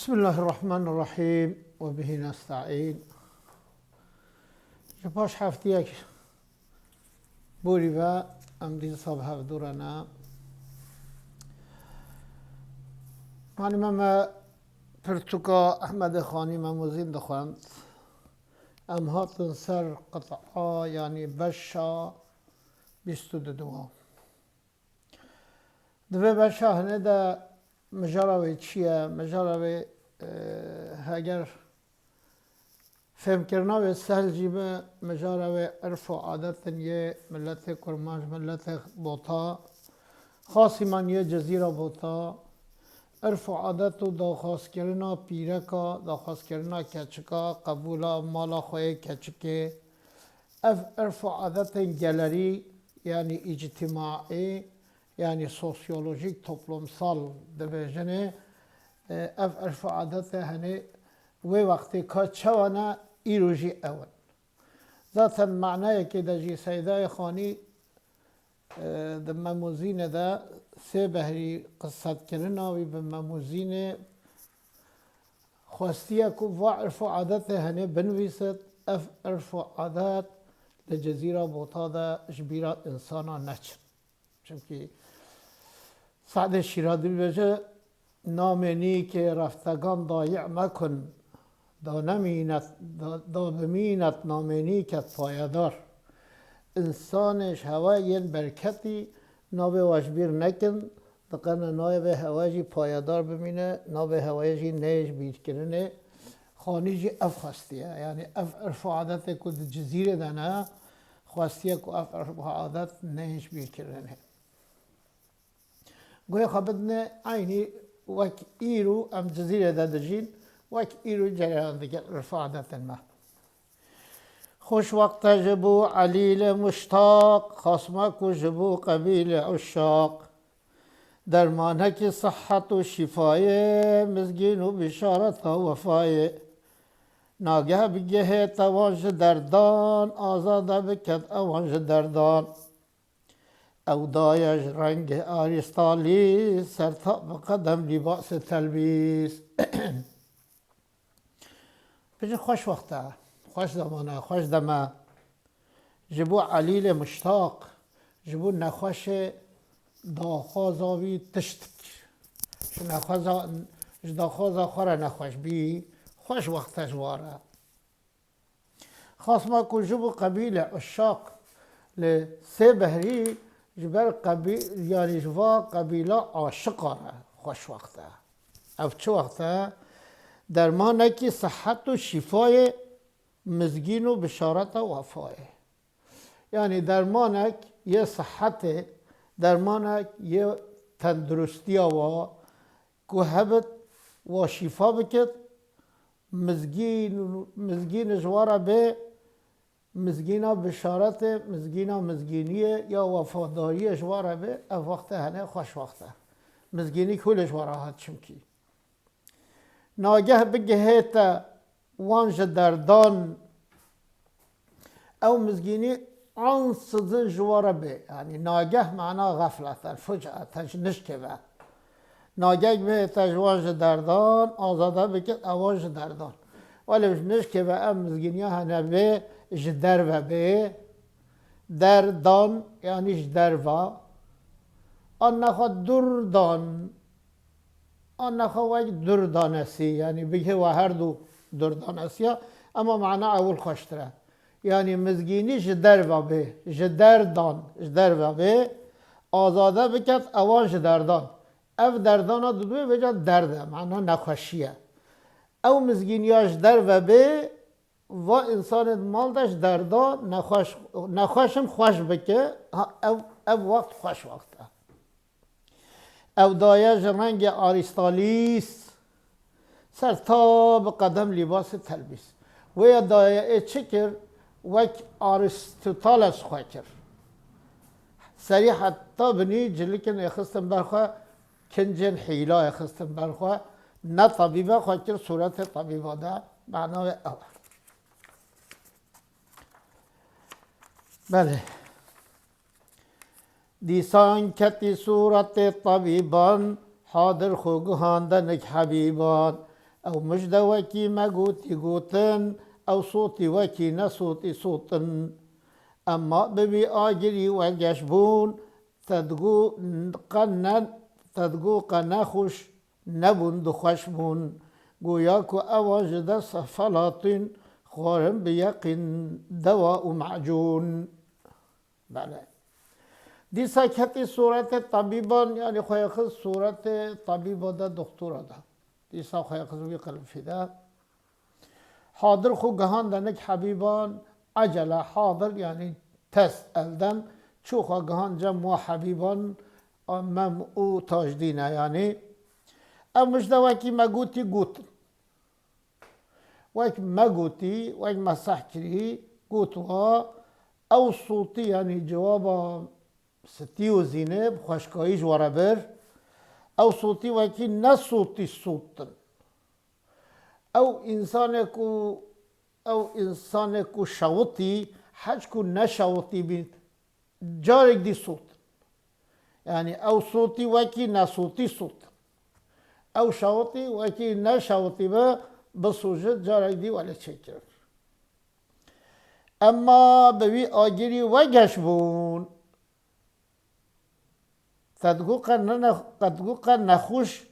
بسم الله الرحمن الرحیم و به نستعین. پاش هفتیک بوری و امدیز صاحب هفدورنا معنی من پرتوکا احمد خانی مموزین دخواند ام هاتن سر قطعا یعنی بشا بیستو دو دوی بشا هنه دا مجاراوی چیه؟ مجاراوی هاگر فهم کرنا و سهل جیبه مجاراوی عرف و عادت یه ملت کرمانج ملت بوتا خاصی من یه جزیره بوتا عرف و عادت و داخواست کرنا پیرکا داخواست کرنا کچکا قبولا مالا خواه کچکه عرف و عادت گلری یعنی اجتماعی yani sosyolojik toplumsal dibêjine ev erf û adete henê wê wextê ka çawana îro jî ew in. Zaten manayekê de jî Seydayê Xanî di memûzînê de sê behrî qissetkirina wî bi memûzînê xwestiye ku va erf û adetê henê binivîsit ev erf û adet li Cezîra Bota de ji bîra insana neçin. Çünkü سعد شیرازی بجه نامنی که رفتگان ضایع مکن دا بمینت نامنی که پایدار انسانش هوای برکتی نابه وشبیر نکن دقیقا نابه هوایجی پایدار بمینه نابه هوایجی نیش بیر کرنه خانیجی اف خواستیه یعنی اف عرف و عادت کد جزیره دانه خواستیه که اف عرف و عادت نیش بیر کرنه گویا خبرنه عینی وک ایرو ام جزیره دادجین وک ایرو جریان دیگر رفاعت ما خوش وقت جبو علیل مشتاق خصمک و جبو قبیل عشاق درمانک صحت و شفای مزگین و بشارت و وفای ناگه بگه توانج دردان آزاده بکد اوانج دردان او دایش رنگ آریستالیس سرتاب قدم لباس تلبیس بجه خوش وقته خوش زمانه خوش دمه جبو علیل مشتاق جبو نخوش داخوازاوی تشتک داخوازا خوره نخوش بی خوش وقتش واره خاصما که جبو قبیل عشاق لسه بهری جبر قبیل یعنی جوا قبیله عاشقانه خوش وقته او چه وقته درمانه که صحت و شفای مزگین و بشارت و وفای یعنی درمانه یه صحت درمانه یه تندرستی و که هبت و شفا بکد مزگین جواره به مزگینا بشارت مزگینا مزگینیه یا وفاداری جواره به او وقت هنه خوش وقته مزگینی کل جواره هات چمکی ناگه بگه تا وانج دردان او مزگینی آن سزن جواره به یعنی ناگه معنا غفلتا فجأتا نشکه به ناگه به تا وانج دردان آزاده بکن اوانج دردان ولی نشکه به ام مزگینی هنه به جدر و به دردان یعنی جدر و آن نخواد دردان آن نخواد دردانسی یعنی بگه و هر دو دردانسی اما معنا اول خوشتره یعنی مزگینی جدر و به جدردان جدر و به آزاده بکت اوان جدردان او دردان ها دوی وجه درده معنا نخوشیه او مزگینیاش در و به و انسان مال داشت دردا نخوشم خوش بکه او وقت خوش وقته او دایش رنگ آریستالیس سرتاب قدم لباس تلبیس و یا دایه چکر وک آریستوتالس خواه کر سریع حتی بنی جلیکن اخستم برخواه کنجن حیلا اخستم برخواه نه طبیبه خواه کر صورت طبیبه ده معنای اول بله دیسان کتی صورت طبیبان حاضر خوگهاندنک حبیبان او مجد وکی مگوتی گوتن او صوتی وکی نصوتی صوتن اما ببی آگری و گشبون تدگو قنخوش نبون دخوشبون گویا که اواج دست فلاطین خورم بیقین دوا و معجون. بله دیسا کتی صورت طبیبان یعنی خواه خز صورت طبیبا ده دکتورا ده دیسا خواه خز وی قلب فیده حاضر خو گهان دنک حبیبان عجله حاضر یعنی تست الدن چو خواه گهان جمع و حبیبان مم او تاجدینه یعنی ام مجده وکی مگوتی گوت وک مگوتی وک مسح کری گوتوا او صوتی یعنی جوابا ستی و زینب خوشکاییش ورابر او صوتی وکی نصوتی صوتن او انسان کو شوطی حج کو نشوطی بید جارک دی صوت یعنی او صوتی وکی نصوتی صوت او شوطی وکی نشوطی با بسوجد جارک دی ولی چکر اما بوی آگیری و گشبون تدگو قر نخوش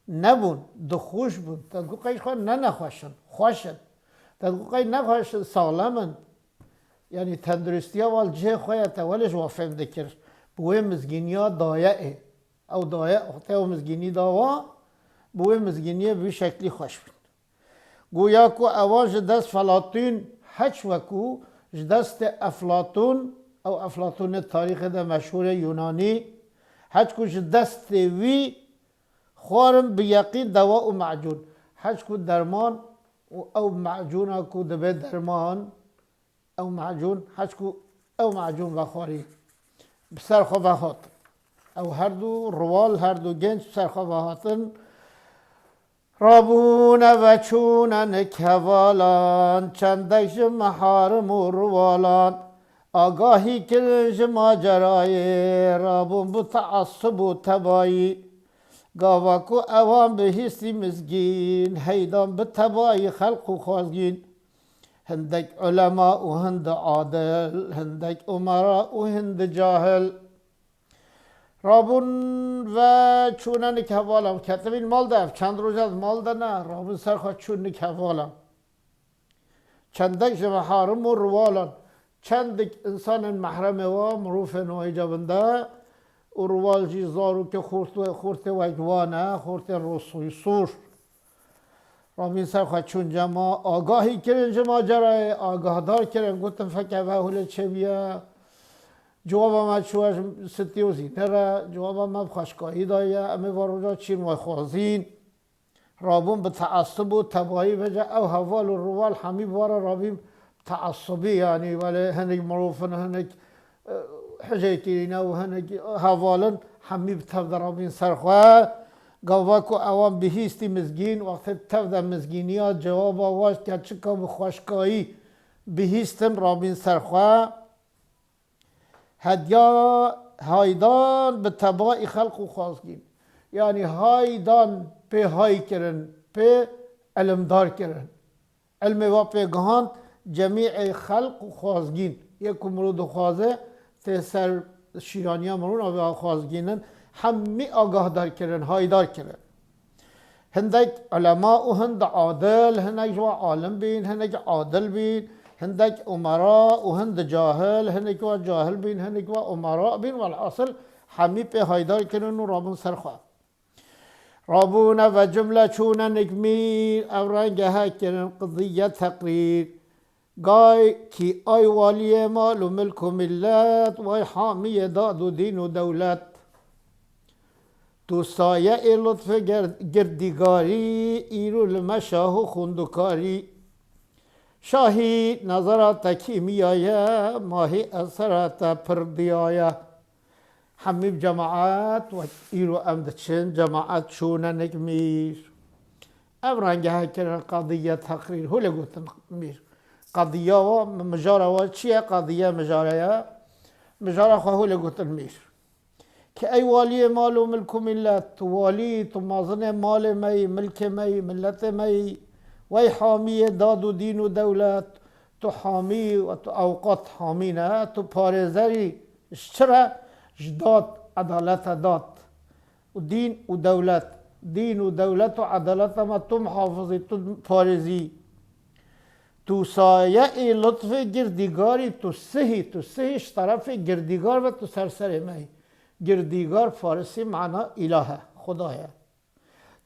نبون دخوش بون تدگو قیش خواه نخوشن خوشن تدگو قیش نخوشن سالمن یعنی تندرستی ها وال جه خواه تولش وافم دکر بوی مزگینی ها دایعه او دایع اخته و مزگینی داوا بوی مزگینی به شکلی خوش بین گویا کو اواج دست فلاطین حج وکو دست افلاطون او افلاطون تاریخ ده مشهور یونانی حج کو دست وی خورم بیقین دوا و معجون حج کو درمان او معجون کو دبه درمان او معجون حج کو او معجون بخوری بسر خو بخوات او هر دو روال هر دو گنج بسر خو بخواتن رابون و چونن کوالان چندش محارم و روالان آگاهی کرنج ماجرای رابون بو تعصب و تبایی گاواکو اوان به حسی مزگین هیدان به تبایی خلق و خوازگین هندک علماء و هند عادل هندک امراء و هند جاهل رابون و چونن کوالم کتبین مال ده چند روز از مال ده نه رابون سرخواه چون کوالم چندک محارم و روالان چندک انسان محرم و مروف نوعی جبنده و روال جیزارو که خورت وگوانه خورت رسوی سور رابین سرخواه چون جمع آگاهی کرن جمع جرای آگاه دار کرن گفتم فکر وحول چه بیا جواب ما شوش ستیوزی نره جواب ما خوشکایی دایه امی واروجا چین و خوازین رابون به تعصب و تبایی بجه او حوال و روال همی بارا رابیم تعصبی یعنی ولی هنگ مروفن هنگ حجیتینه و هنگ حوالن همی بتفد رابین سرخواه گاواکو اوان بهیستی مزگین وقتی تفد مزگینی ها جواب آواز که چکا به خوشکایی بهیستن رابین سرخواه هدیا هایدان به تباعی خلق و خوازگین یعنی هایدان به های کرن به علمدار کرن علم و پیگهان جمیع خلق و خوازگین یک مرود خوازه تسر شیرانی ها مرون و خوازگینن همی آگاه دار کرن هایدار کرن هندک علماء و هند عادل هنک و عالم بین هنک عادل بین هندک امراء و هند جاهل هنک و جاهل بین هنک و امراء بین والحاصل همی به هایدار کرن و رابون سرخواه رابون و جمله چون نگمیر او رنگه ها کرن قضیه تقریر گای کی آی والی مال و ملک و ملت وای حامی داد و دین و دولت تو سایه لطف گردیگاری ایرو لمشاه و خوندکاری شاهی نظرات کیمیایه ماهی اثرات پردیایه همیم جماعت و ایرو امدچن جماعت چونه نگمیر ام رنگه ها کرن قضیه تقریر هوله گوتن میر قضیه و مجاره و چیه قضیه مجاره مجاره خواه هوله گوتن میر که ای والی مال و ملک و ملت، تو والی، تو مازن مال می، ملک می، ملت می، وی حامی داد و دین و دولت، تو حامی و تو اوقات حامی نه، تو پارزری چرا داد عدالت داد و دین و دولت، دین و دولت و عدالت ما تو محافظی، تو پارزی، تو سایه لطف گردیگاری، تو سهیش طرف گردیگار و تو سرسر می. گردیگار فارسی معنا الهه، خدایه.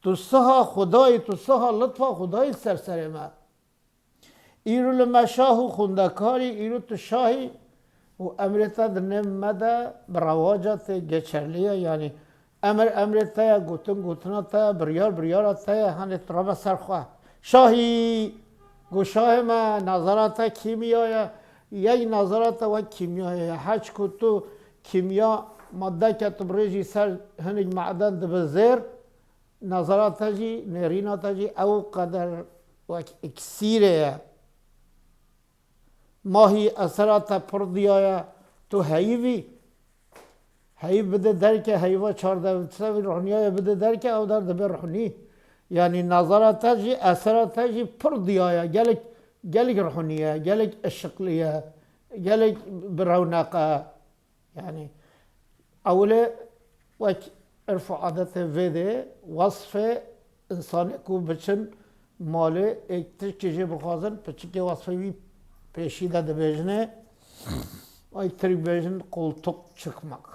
تو سها خدای، تو سها لطف خدای سرسر ما. ایرو لمشاه و خوندکاری، ایرو تو شاهی و امرتا نمده برواجت گچرلیه، یعنی امرتا گوتنا تا بریار تا هنه ترابه سرخواه شاهی گوشاه ما نظرات کیمیای، یک نظرات و کیمیای حج که تو کیمیا ماده که تو بریجی سر هنگ معدن دو زیر نظرات جی نرینات جی او قدر و اکسیره ماهی اثرات پردیایا تو حیوی حیو بده درکه حیوه 14 روحانیای بده درکه او در دبه روحانی، یعنی نظرات جی اثرات جی پردیایا گلک روحانیه، گلک اشقلیه، گلک برونقه، یعنی اوله وک عرف و عادت ویده وصف انسان کو بچن ماله ایک ترکیجه بخوازن پچکی وصفی پیشیده ده بیجنه و ایک ترک بیجن قلتق çıkmak.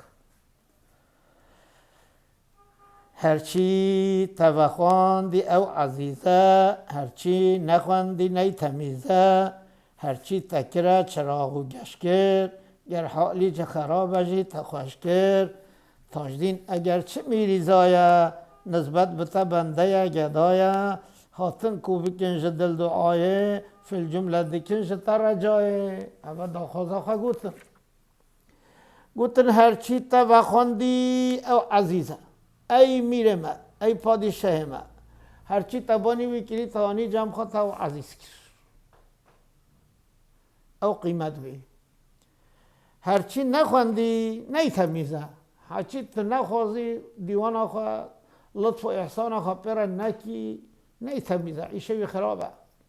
هرچی توخواندی او عزیزه، هرچی نخواندی نی تمیزه، هرچی تکره چراغ و گشکر، گر حالی چه خراب جی تخوشکر، تاجدین اگر چه میریزایه، نسبت بتا بنده گدایه، هاتن کو بکنش دل دعایه، فی الجمله دکنش تا رجایه. اما داخوازا خواه گوتن هرچی توخواندی او عزیزه، ای میره ما، ای پادشاه ما، هرچی تبانی میکنی توانی جمع خواهد او عزیز کر او قیمت بی. هرچی نخواندی نیتمیزه، هرچی تو نخوازی دیوان خواه لطف و احسان خواه پیره نکی نیتمیزه، ایشه خرابه،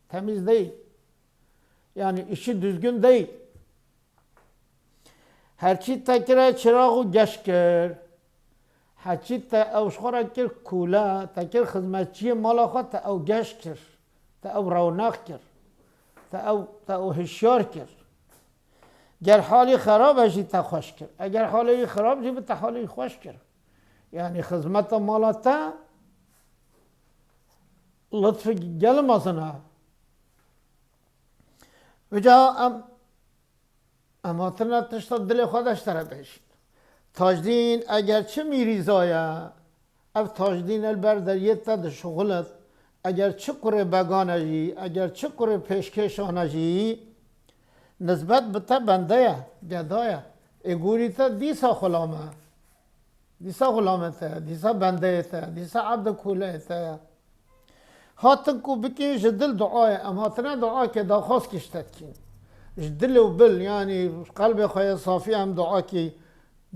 تمیز دی، یعنی ایشه düzgün دی. هرچی تکره چراغ و گشت کر، هرچی تا اوشخوره کر کوله، تا کر خدمتچی مالا خواه تا او گشت کر، تا او رونق کر، تا او هشیار کر. گر حالی خراب اشی تا خوش کر، اگر حالی خراب جی تا حالی خوش کر، یعنی خدمت مالا تا لطف gelmesine. وجا اماتنا تشتا دل خودش تره بشید. تاجدین اگر چه میریزایه، اف تاجدین البر در یه تا ده شغلت، اگر چه کره بگانه جی، اگر چه کره پیشکشانه جی، نسبت بتا بنده گدایه، اگوری تا دیسا غلامه، دیسا غلامه تا، دیسا بنده تا، دیسا عبد کوله تا. هاتن کو بکی جدل دعای، ام هاتنا دعا که داخواست کشتد کین. جدل و بل، یعنی قلب خواه صافی هم دعا کی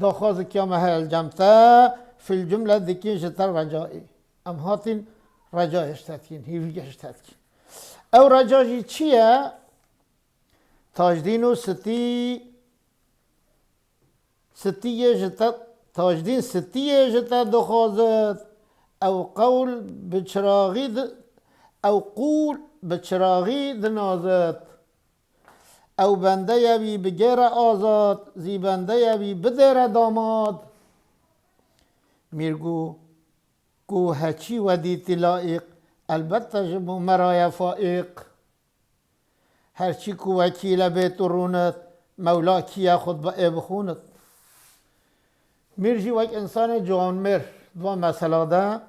داخواست کیا محل جمتا، فی الجمله دکین جتر رجائی. ام هاتین رجا اشتد کین، هیوی اشتد کین. او رجا جی چیه؟ تاجدین و ستیه جتا، تاجدین ستیه جتا دخوازد، او قول بچراغی او قول بچراغی دنازد، او بنده یوی بگیر آزاد، زی بنده یوی بدر داماد. میرگو گو هچی ودیتی لائق، البته جبو مرای فائق. هرچی کو وکیل بیت رونت، مولا کیا خود با ای بخونت. میرجی وک انسان جوان مر دو مسئله ده.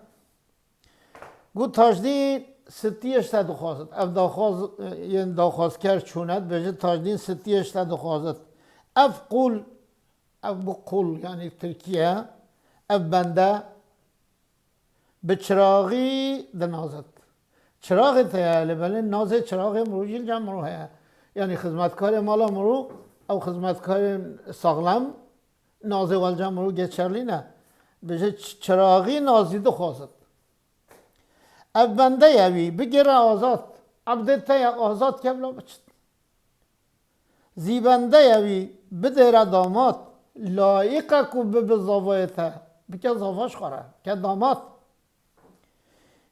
گو تاجدین ستیش تا دخواست، اف دخواست یعنی دخواست کرد چونت بجه تاجدین ستیش تا دخواست. اف قول، اف بقول یعنی ترکیه، اف بنده بچراغی دنازد. چراغ تیاله بله ناز چراغ مروجیل جمع مروه، یعنی خدمتکار مالا مرو او خدمتکار ساغلم نازی والجم رو گچرلی نه بجه چراغی نازیده خواست اب بنده یوی بگیره آزاد عبدتا یا آزاد کبلا بچد زیبنده یوی بدره داماد لایقه کو به زاوایتا بکه زاواش خوره که داماد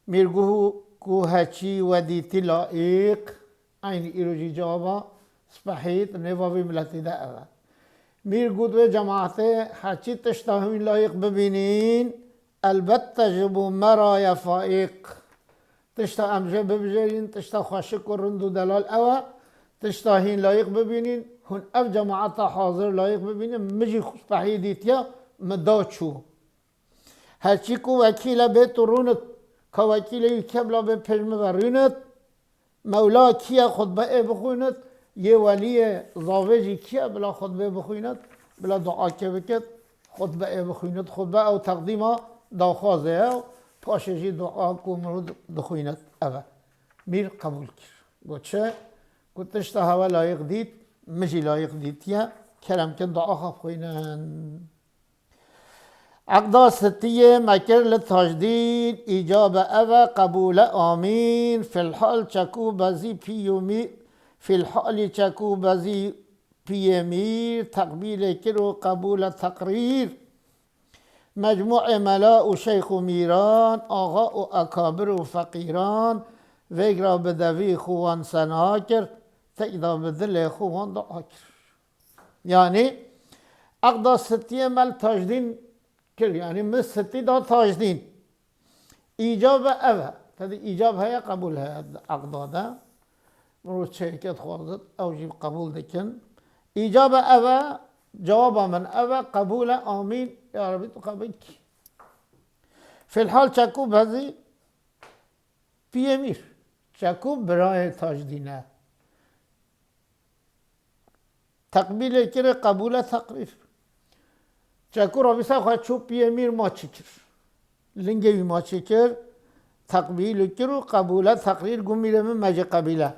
میرگو کو هچی و دیتی لایق این ایروجی جوابا سپحیت نواوی ملتی ده اوه میرگو دوی جماعته هچی تشتاهمین لایق ببینین البته جبو مرای فائق تشتا امجه ببجرین تشتا خوشک و رندو دلال اوه تشتاهین لایق ببینین هن اف جماعتا حاضر لایق ببینین مجی سپحی دیتیا مدا چو هرچی کو وکیل بیت رونت که وکیل کبلا به پجم برونت مولا کیا خطبه بخویند یه ولی زاوجی کیا بلا خطبه بخویند بلا دعا که بکد خطبه بخویند خطبه او تقدیمه داخوازه او پاشجی دعا کو مرود بخویند اوه میر قبول کر گو چه؟ گو تشتا هوا لایق دید مجی لایق دید یا کرم کن دعا خواب خوینند عقدا ستیه مکر لتجدید ایجاب اوه قبول آمین فی الحال چکو بزی پیومی فی الحال چکو بزی پیمیر تقبیل کرو قبول تقریر مجموع ملا و شیخ و میران آقا و اکابر و فقیران ویگرا بدوی خوان سنا کرد تکدا بدل خوان دعا کرد یعنی عقدا ستیه مل تجدین کرد یعنی مستی دا تاجدین ایجاب اوه تدی ایجاب هیا قبول هیا عقدا ده مروز شرکت خوازد او جیب قبول دکن ایجاب اوه جواب من اوه قبول آمین یا ربی تو قبول کی فی الحال چکوب هزی پی امیر چکوب برای تاجدینه تقبیل کره قبول تقریر چکو را بیسا خواهد چوب پی امیر ما چی کر لنگوی ما چی کر تقبیل کرو قبول تقریر گو میره من مجه قبیله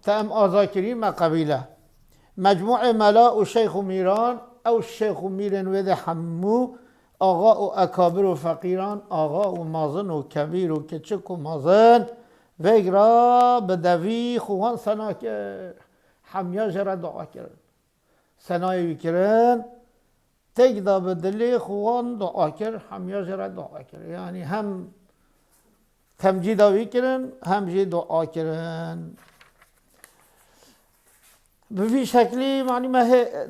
تام آزاکری ما قبیله مجموع ملا و شیخ و میران او شیخ و میرن وده حمو آقا و اکابر و فقیران آقا و مازن و کبیر و کچک و مازن ویگرا بدوی خوان سنا کر حمیا جرا دعا کرد سنایی کرن تکدا بدلی خوان دعا کرد حمیا جرا دعا کرد یعنی هم تمجیداوی کرن هم جی دعا کرن بفی شکلی معنی ما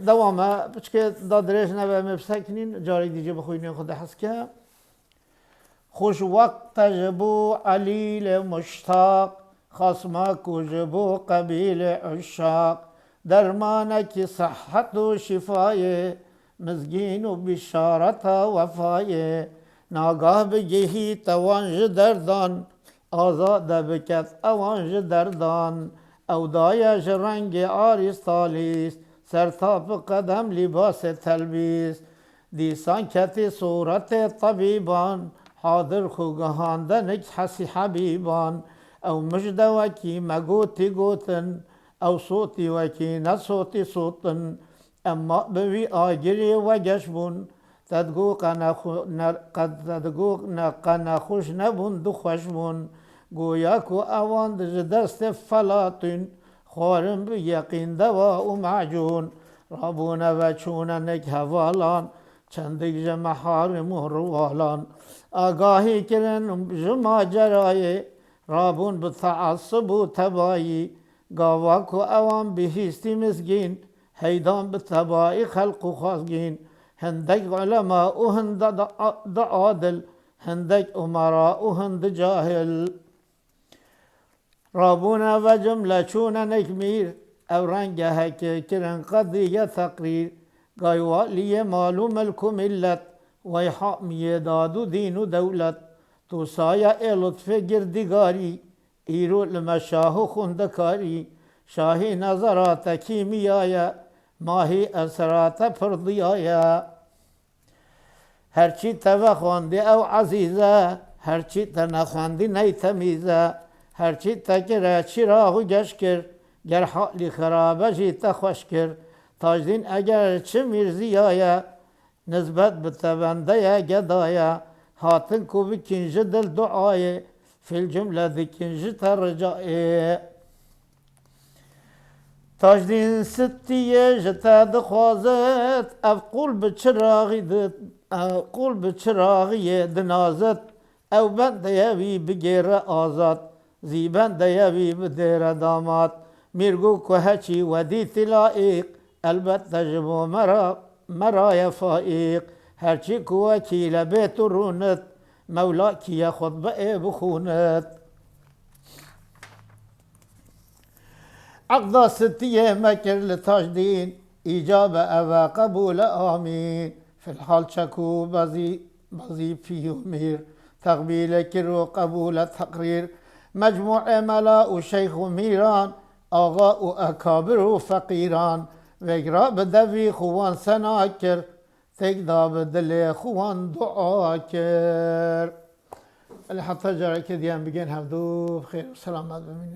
دوامه بچه دادرش نبه مبسکنین جاری دیجه بخوینین خود حس که خوش وقت جبو علیل مشتاق خصما کو جبو قبیل عشاق درمانک صحت و شفای مزگین و بشارت وفای ناگاه بگهی توانج دردان آزاد بکت اوانج دردان او دایش رنگ آریس تالیس سرتاپ قدم لباس تلبیس دیسان کتی صورت طبیبان حاضر خوگهاندنک حسی حبیبان او مجد وکی مگوتی گوتن او صوتی وکی نصوتی صوتن اما بوی آگری و گشبون تدگو قنخوش نبون دو خوشبون گویا کو اوان دست فلاتین خورم به یقین دوا و معجون رابون و چوننک حوالان چندک جمع حارم و روالان آگاهی کرن جمع جرای رابون به تعصب و تبایی گاوا کو اوان بهیستی مسگین هیدان به تبایی خلق و خازگین هندک علماء و هند عادل هندک امراء و هند جاهل رابونا و جمله چون نکمیر او رنگ هکه کرن قضیه تقریر گایوالی مالو ملک و ملت وی حامی داد و دین و دولت تو سایه لطف گردگاری ایرو لمشاه و خوندکاری شاهی نظرات کیمیایه ماهی اسرات پردیایه هرچی تفخواندی او عزیزه هرچی تنخواندی نیتمیزه هرچی تکره چراغ و گش کر گر حالی خرابه جی تخوش کر تاجدین اگر چه میرزیایه نسبت به تبنده گدایه هاتن کو بکنج دل دعایه فی الجمله دکنج ترجایه تاجدین ستیه جتا دخوازت اف قول بچراغی دنازت او بنده یوی بگیر آزاد زی بنده یوی بدیر داماد میرگو که هچی ودی تلائق البته جبو مرای فائق هرچی که وکیل بیت رونت مولا کی خطبه بخونت عقد ستیه مکر لتاجدین ایجاب اوه قبول آمین فی الحال چکو بازی پیومیر تقبیل کرو قبول تقریر مجموع ملا و شیخ و میران آقا و اکابر و فقیران وگرا بدوی خوان سنا کر تکدا بدل خوان دعا کر حتی جاره که دیان بگین هفدو بخیر و سلامت بمینید